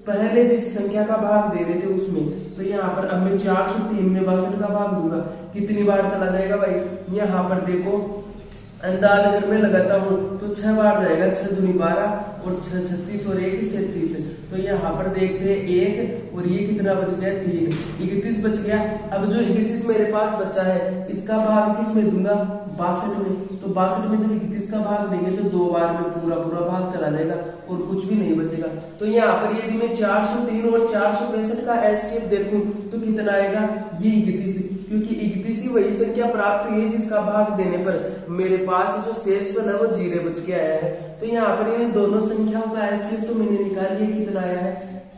पहले जिस संख्या का भाग दे रहे थे उसमें। तो यहाँ पर अब मैं 403 में 62 का भाग दूंगा, कितनी बार चला जाएगा भाई, यहाँ पर देखो अंदाज अगर मैं लगाता हूँ तो 6 बार जाएगा, 6 दूनी 12 और 6 36 और 1 37। तो यहाँ पर देखते हैं 1 और ये कितना बच गया 3, 31 बच गया। अब जो 31 मेरे पास बचा है इसका भाग किस में दूंगा 62 में। तो 62 में जब 31 का भाग देंगे तो 2 बार में पूरा भाग चला जाएगा और कुछ भी नहीं बचेगा। तो यहाँ पर यदि मैं 403 और 465 का एचसीएफ देखूं तो कितना आएगा, ये 31, क्योंकि 31 ही वही संख्या प्राप्त हुई है जिसका भाग देने पर मेरे पास जो शेषफल है वो 0 बच के आया है। तो यहाँ पर इन दोनों संख्याओं का एचसीएफ तो मैंने निकाल लिया, कितना आया है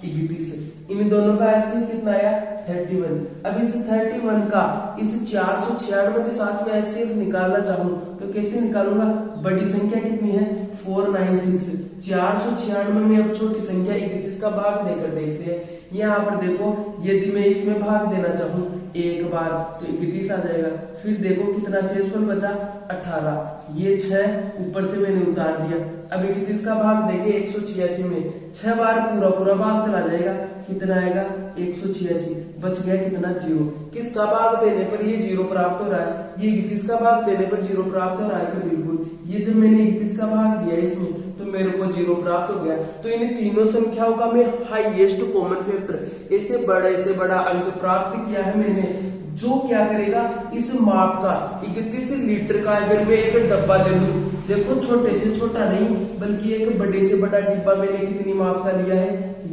31। इन दोनों का एचसीएफ कितना आया 31। अब इस 31 का इस 496 के साथ में एचसीएफ निकालना चाहूँ तो कैसे निकालूंगा, बड़ी संख्या कितनी है 496, 496 में अब छोटी संख्या 31 का भाग देकर देखते हैं। यहाँ पर देखो यदि मैं इसमें भाग देना चाहूँ एक बार तो 31 आ जाएगा, फिर देखो कितना शेषफल बचा 18, ये 6 ऊपर से मैंने उतार दिया। अब 31 का भाग देंगे 186 में, 6 बार पूरा भाग चला जाएगा, कितना आएगा 186, बच गया कितना 0। किसका भाग देने पर ये 0 प्राप्त हो रहा है, ये 31 का भाग देने पर 0 प्राप्त हो रहा है। तो बिल्कुल ये जब मैंने 31 का भाग दिया इसमें तो मेरे को 0 प्राप्त हो गया। तो इन तीनों संख्याओं का मैं हाईएस्ट कॉमन फैक्टर ऐसे बड़ा अंक प्राप्त किया है मैंने, जो क्या करेगा इस माप का 31 लीटर का अगर मैं एक डब्बा दे दूं, देखो छोटे से छोटा नहीं बल्कि एक बड़े से बड़ा डिब्बा मैंने कितनी माप का लिया है,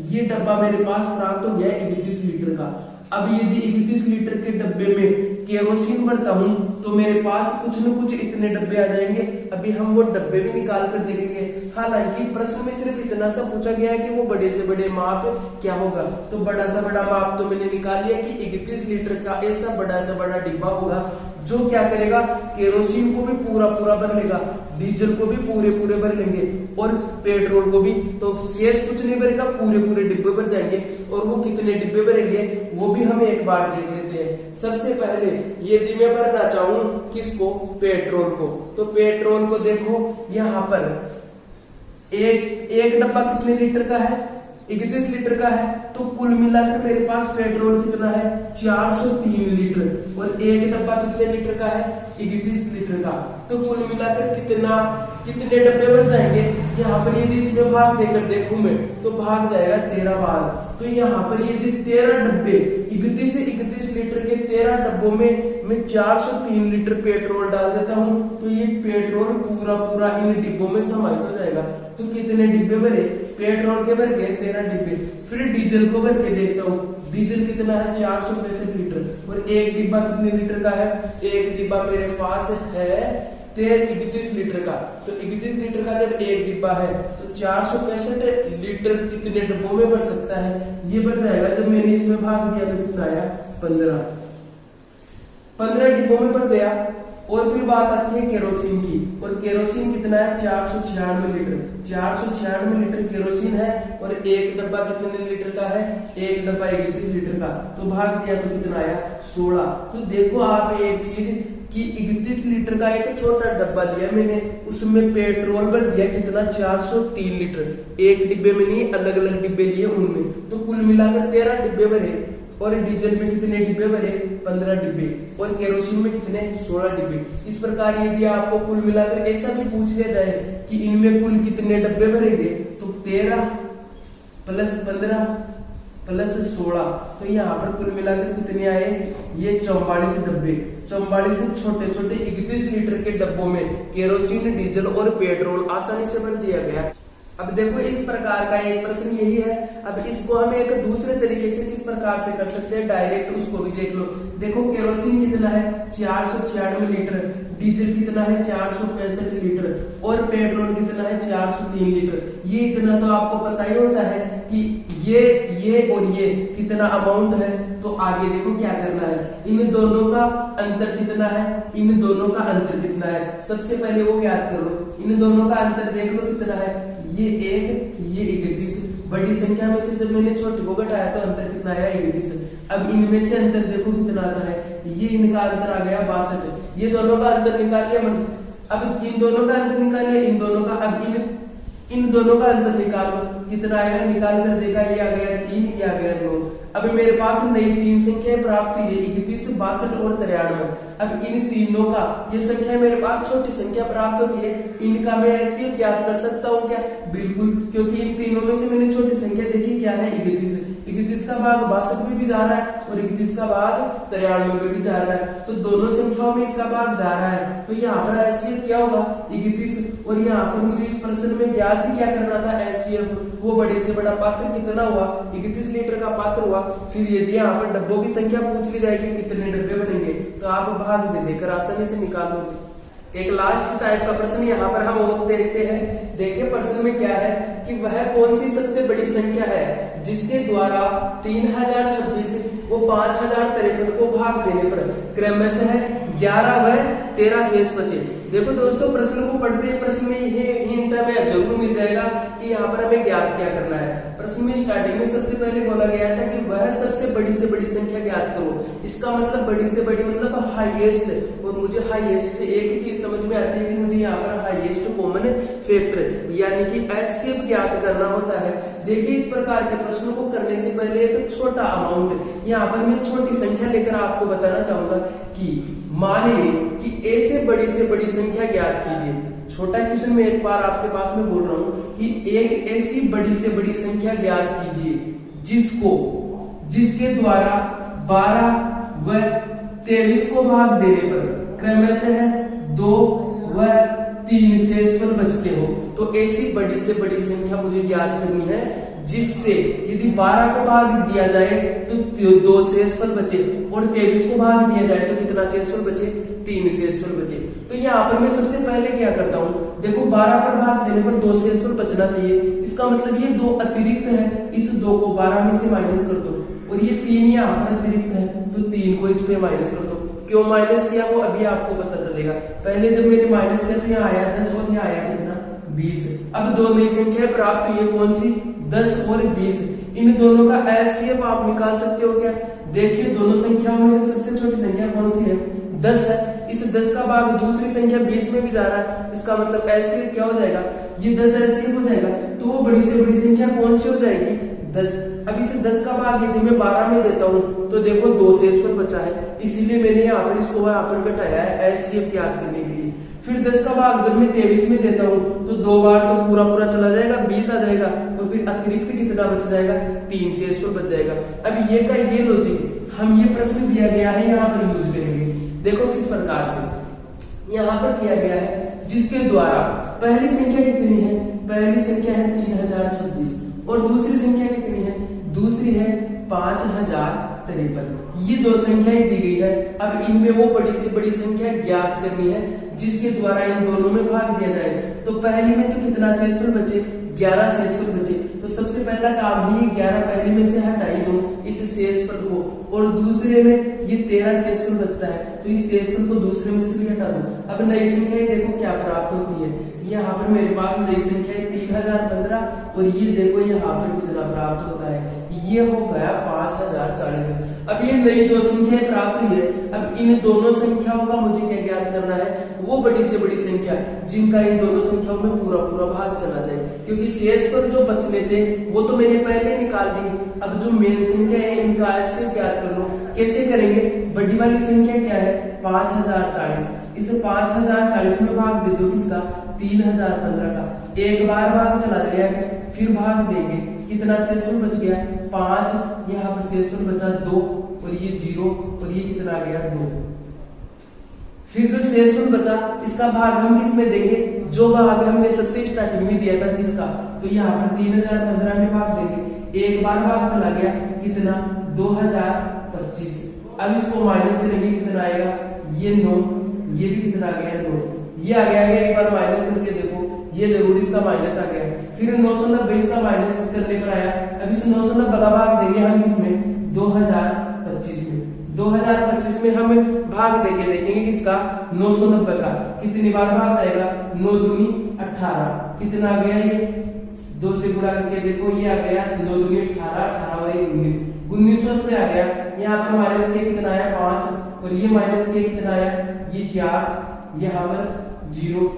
ये डब्बा मेरे पास प्राप्त हो गया है 31 लीटर का। अब यदि 31 लीटर के डब्बे में केरोसिन भरता हूं तो मेरे पास कुछ न कुछ इतने डब्बे आ जाएंगे। अभी हम वो डब्बे भी निकाल कर देखेंगे। हालांकि प्रश्न में सिर्फ इतना सा पूछा गया है कि वो बड़े से बड़े माप क्या होगा, तो बड़ा सा बड़ा माप तो मैंने निकाल लिया कि 31 लीटर का ऐसा बड़ा सा बड़ा डिब्बा होगा जो क्या करेगा, केरोसिन को भी पूरा भर लेगा, डीजल को भी पूरे भर लेंगे और पेट्रोल को भी। तो शेष कुछ नहीं भरेगा, पूरे डिब्बे भर जाएंगे। और वो कितने डिब्बे भरेंगे वो भी हम एक बार देख लेते हैं। सबसे पहले यदि मैं भरना चाहूं किसको, पेट्रोल को, तो पेट्रोल को देखो यहाँ पर एक डब्बा कितने लीटर का है, 31 लीटर का है। तो कुल मिलाकर मेरे पास पेट्रोल कितना है, 403 लीटर। और एक डब्बा कितने लीटर का है, 31 लीटर का। तो कुल मिलाकर कितने डब्बे बन जाएंगे, यहाँ पर यदि इसमें भाग देकर देखूं मैं तो भाग जाएगा 13 बार। तो यहाँ पर यदि 13 डब्बे 31 लीटर के 13 डब्बों में मैं 403 लीटर पेट्रोल डाल देता हूँ तो ये पेट्रोल पूरा इन डिब्बों में समाहित हो जाएगा। तो कितने डिब्बे भरे, पेट्रोल के भर गए 13 डिब्बे। फिर डीजल को भर के देखता हूँ, डीजल कितना है, 465 लीटर। और एक डिब्बा कितने लीटर का है, एक डिब्बा मेरे पास है 31 लीटर का। तो 31 लीटर का जब एक डिब्बा है तो 465 लीटर कितने डिब्बों में भर सकता है, ये भर जाएगा। जब मैंने इसमें भाग दिया तो कितना आया, 15 डिब्बों में भर गया। और फिर बात आती है केरोसिन की, और केरोसिन कितना है, 496 लीटर। 496 लीटर केरोसिन है और एक डब्बा कितने लीटर का है, एक डब्बा 31 लीटर का। तो भाग दिया तो कितना आया, 16। तो देखो आप एक चीज कि 31 लीटर का एक छोटा डब्बा लिया मैंने, उसमें पेट्रोल भर दिया कितना, 403 लीटर। एक डिब्बे में नहीं, अलग अलग डिब्बे लिए उनमें। तो कुल मिलाकर 13 डिब्बे भरे। और डीजल में कितने डिब्बे भरे, 15 डिब्बे। और केरोसिन में कितने, 16 डिब्बे। इस प्रकार यदि आपको कुल मिलाकर ऐसा भी पूछ लिया जाए कि इनमें कुल कितने डब्बे भरेंगे, तो 13 प्लस 15 प्लस 16, तो यहाँ पर कुल मिलाकर कितने आए, ये 44 डब्बे। 44 छोटे 31 लीटर के डब्बों में केरोसिन, डीजल और पेट्रोल आसानी से भर दिया गया। अब देखो इस प्रकार का एक प्रश्न यही है। अब इसको हम एक दूसरे तरीके से किस प्रकार से कर सकते हैं, डायरेक्ट उसको भी देख लो। देखो केरोसिन कितना है, 496 लीटर, डीजल कितना है, 465 लीटर, और पेट्रोल कितना है, 403 लीटर। ये इतना तो आपको पता ही होता है कि ये और ये कितना अमाउंट है। तो आगे देखो क्या करना है, इन दोनों का अंतर कितना है, इन दोनों का अंतर कितना है, सबसे पहले वो ज्ञात कर लो। इन दोनों का अंतर देख लो कितना है, ये 1, ये 31। बड़ी संख्या में से जब मैंने छोटी को घटाया तो अंतर कितना आया, 31। अब इनमें से अंतर देखो कितना आता है, ये इनका अंतर आ गया 62। ये दोनों का अंतर निकाल लिया। अब इन दोनों का अंतर निकाल लिया, इन दोनों का। अब इन दोनों का अंतर निकालो, कितना आएगा, निकाल कर देखा, ये आ गया 3, ये आ गया 9। अब मेरे पास नई 3 संख्याएं प्राप्त हुई है, 31, 62 और 93। अब इन तीनों का ये संख्या मेरे पास छोटी संख्या प्राप्त होती है, इनका मैं एलसीएम ज्ञात कर सकता हूँ क्या, बिल्कुल, क्योंकि इन तीनों में से मैंने छोटी संख्या देखी क्या है, 31। 31 का भाग 62 में भी जा रहा है और 31 का भाग 93 में भी जा रहा है। तो दोनों संख्याओं में इसका भाग जा रहा है। तो यहाँ पर एलसीएम क्या होगा, 31। और यहाँ पर मुझे इस प्रश्न में ज्ञात ही क्या करना था, एलसीएम। वो बड़े से बड़ा पात्र कितना हुआ, 31 लीटर का पात्र हुआ। फिर यदि यहाँ पर डब्बों की संख्या पूछ ली जाएगी कितने डब्बे बनेंगे, तो आप भाग दे देकर आसानी से निकाल लोगे। एक लास्ट टाइप का प्रश्न यहाँ पर हम और देखते हैं। देखिए प्रश्न में क्या है कि वह कौन सी सबसे बड़ी संख्या है जिसके द्वारा 3026 व 5053 को भाग देने पर क्रमशः 11 व 13 शेष बचे। देखो दोस्तों प्रश्न को पढ़ते हैं, प्रश्न में ये हिंट हमें जरूर मिल जाएगा कि यहाँ पर हमें ज्ञात क्या करना है। प्रश्न में स्टार्टिंग में सबसे पहले बोला गया था कि वह सबसे बड़ी से बड़ी संख्या ज्ञात करो। इसका मतलब बड़ी से बड़ी मतलब हाईएस्ट, और मुझे हाईएस्ट से एक ही चीज समझ में आती है कि मुझे यहाँ पर हाईएस्ट कॉमन फैक्टर यानी कि एचसीएफ ज्ञात करना होता है। देखिए इस प्रकार के प्रश्नों को करने से पहले एक छोटा अमाउंट, यहाँ पर मैं छोटी संख्या लेकर आपको बताना चाहूंगा कि मानिए कि ए से बड़ी संख्या ज्ञात कीजिए। छोटा क्वेश्चन में एक बार आपके पास में बोल रहा हूं कि एक ऐसी बड़ी से बड़ी संख्या ज्ञात कीजिए जिसके द्वारा 12 व 23 को भाग देने पर क्रमशः 2 व 3 शेषफल बचते हो। तो ऐसी बड़ी से बड़ी संख्या मुझे ज्ञात करनी है जिससे यदि 12 को भाग दिया जाए तो 2 शेषफल बचे और 23 को भाग दिया जाए तो कितना शेषफल बचे, 3 शेषफल बचे। तो यहाँ पर मैं सबसे पहले क्या करता हूँ, देखो 12 पर भाग देने पर 2 शेषफल बचना चाहिए, इसका मतलब ये 2 अतिरिक्त है, इस 2 को 12 में से माइनस कर दो और ये 3 यहाँ पर अतिरिक्त है तो 3 को इस पे माइनस कर दो। क्यों माइनस किया वो अभी आपको पता चलेगा। पहले जब मैंने माइनस किया तो यहाँ आया 10 और यहाँ आया कितना, 20। अब 2 नई संख्या प्राप्त हुई है, कौन सी, 10 और 20। इन दोनों का एलसीएम आप निकाल सकते हो क्या, देखिए दोनों संख्याओं में से सबसे छोटी संख्या कौन सी है, 10 है। इस 10 का भाग दूसरी संख्या 20 में भी जा रहा है, इसका मतलब एलसीएम क्या हो जाएगा, ये 10 एलसीएम हो जाएगा। तो वो बड़ी से बड़ी संख्या कौन सी हो जाएगी, 10। अब इसे 10 का भाग यदि मैं 12 में देता हूँ तो देखो 2 शेषफल बचा है, इसीलिए मैंने यहाँ पर इसको यहाँ पर घटाया है एलसीएम ज्ञात करने के लिए। फिर 10 का भाग जब मैं 23 में देता हूँ तो 2 बार तो पूरा चला जाएगा, 20 आ जाएगा और फिर अतिरिक्त कितना बच जाएगा, 3 शेषफल बच जाएगा। अब ये का ये लॉजिक हम ये प्रश्न दिया गया है यहाँ पर यूज करेंगे। देखो किस प्रकार से यहाँ पर दिया गया है, जिसके द्वारा पहली संख्या कितनी है, पहली संख्या है 3026 और दूसरी संख्या कितनी है, दूसरी है 5053। ये 2 संख्याएं दी गई है। अब इनमें वो बड़ी से बड़ी संख्या ज्ञात करनी है जिसके द्वारा इन दोनों में भाग दिया जाए। तो पहली में तो कितना शेषफल बचे, 11 शेषफल बचे। तो सबसे पहला काम ही 11 पहली में से हटाई दो इस शेषफल को, और दूसरे में ये 13 शेषफल बचता है तो इस शेषफल को दूसरे में से भी हटा दो। अब नई संख्या देखो क्या प्राप्त होती है, यहाँ पर मेरे पास नई संख्या है 3015 और ये देखो यहाँ पर कितना प्राप्त होता है, ये हो गया 5040। अब ये नई 2 संख्याएं प्राप्त हुई है। अब इन दोनों संख्याओं का मुझे क्या ज्ञात करना है, वो बड़ी से बड़ी संख्या जिनका इन दोनों संख्याओं में पूरा भाग चला जाए, क्योंकि शेषफल जो बचने थे वो तो मैंने पहले निकाल दिए। अब जो मेन संख्या है इनका एलसीएम ज्ञात कर लो। कैसे करेंगे, बड़ी वाली संख्या क्या है 5040, इसे 5040 में भाग दे दो किसका, 3015 का। एक बार भाग चला जाएगा, फिर भाग देंगे, कितना शेषफल बच गया 5, यहाँ पर शेषफल बचा 2 और ये 0 और ये कितना आ गया 2। फिर जो शेषफल बचा इसका भाग हम किस में देंगे, जो भाग हमने सबसे स्टार्टिंग में दिया था जिसका, तो यहाँ पर 3015 में भाग देंगे। एक बार भाग चला गया, कितना 2025। अब इसको माइनस करेंगे, कितना आएगा, ये 9, ये भी कितना आ गया 9, ये आ गया। एक बार माइनस करके देखो, ये जरूर इसका माइनस आ गया। फिर 990 इसका माइनस करने पर आया। अब इस 990 का भाग देंगे हम इसमें 2025 में। 2025 में हम भाग देके देखेंगे किसका, 990 का। कितनी बार भाग जाएगा, 9 दूनी 18, कितना आ गया, ये 2 से गुणा करके देखो, ये आ गया 9 दूनी 18, 18 और 19, 1900 से आ गया। यहाँ पर माइनस के कितना आया 5 और ये माइनस के कितना आया, ये 4, यहाँ पर 0।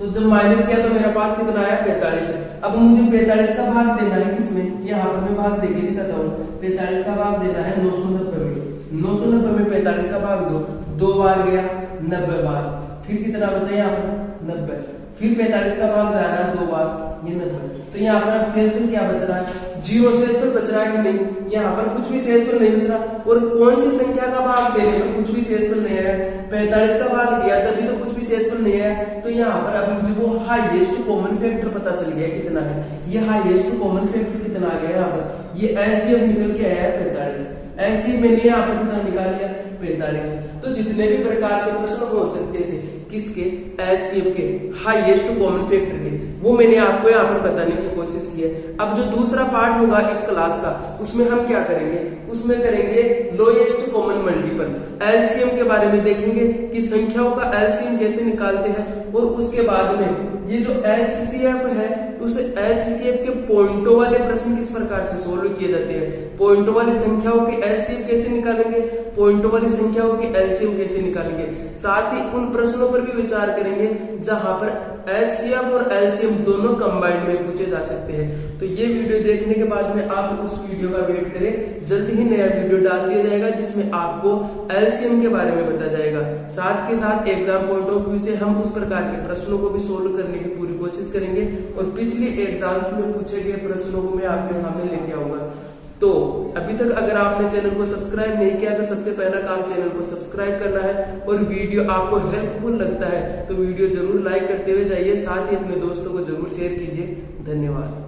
तो जब माइनस किया तो मेरे पास कितना आया 45। अब मुझे 45 का भाग देना है किसमें, यहाँ पर मैं भाग देके दिखाता हूँ। 45 का भाग देना है 990 में। 990 में 45 का भाग दो, 2 बार गया 90 बार, फिर कितना बचा यहाँ पर 90। फिर 45 का भाग जा रहा है 2 बार, ये 90। तो यहाँ पर शेषफल क्या बच रहा है, 0 शेषफल बच रहा है कि नहीं, यहाँ पर कुछ भी शेषफल नहीं बच रहा। और कौन सी संख्या का भाग देने पर कुछ भी शेषफल नहीं आया, 45 का भाग दिया तभी तो कुछ भी शेषफल नहीं आया। तो यहाँ पर अब मुझे वो हाईएस्ट कॉमन फैक्टर पता चल गया कितना है। ये हाईएस्ट कॉमन फैक्टर कितना आ गया यहाँ पर, ये एलसीएम निकल के आया है 45। ऐसे मैंने यहाँ पर कितना निकाल लिया 45। तो जितने भी प्रकार से प्रश्न हो सकते थे किसके, एलसीएम के, हाईएस्ट कॉमन फैक्टर के, वो मैंने आपको यहाँ पर बताने की कोशिश की है। अब जो दूसरा पार्ट होगा इस क्लास का, उसमें हम क्या करेंगे, उसमें करेंगे लोएस्ट कॉमन मल्टीपल, एलसीएम के बारे में देखेंगे कि संख्याओं का एलसीएम कैसे निकालते हैं। और उसके बाद में ये जो एलसीसीएफ है उस एचसीएफ के पॉइंटों वाले प्रश्न किस प्रकार से सोल्व किए जाते हैं, पॉइंटों वाली संख्याओं के एलसीएम कैसे निकालेंगे, पॉइंटों वाली संख्याओं के एलसीएम कैसे निकालेंगे। साथ ही उन प्रश्नों पर भी विचार करेंगे जहां पर एचसीएफ और एलसीएम दोनों कंबाइंड में पूछे जा सकते हैं। तो ये वीडियो देखने के बाद में आप उस वीडियो का वेट करें, जल्द ही नया वीडियो डाल दिया जाएगा जिसमें आपको एलसीएम के बारे में बताया जाएगा। साथ के साथ एग्जाम पॉइंट ऑफ व्यू से हम उस प्रकार के प्रश्नों को भी सोल्व करने की पूरी कोशिश करेंगे और पिछली एग्जाम में पूछे गए प्रश्नों को मैं आपके सामने लेके आऊंगा। तो अभी तक अगर आपने चैनल को सब्सक्राइब नहीं किया तो सबसे पहला काम चैनल को सब्सक्राइब करना है और वीडियो आपको हेल्पफुल लगता है तो वीडियो जरूर लाइक करते हुए जाइए, साथ ही अपने दोस्तों को जरूर शेयर कीजिए। धन्यवाद।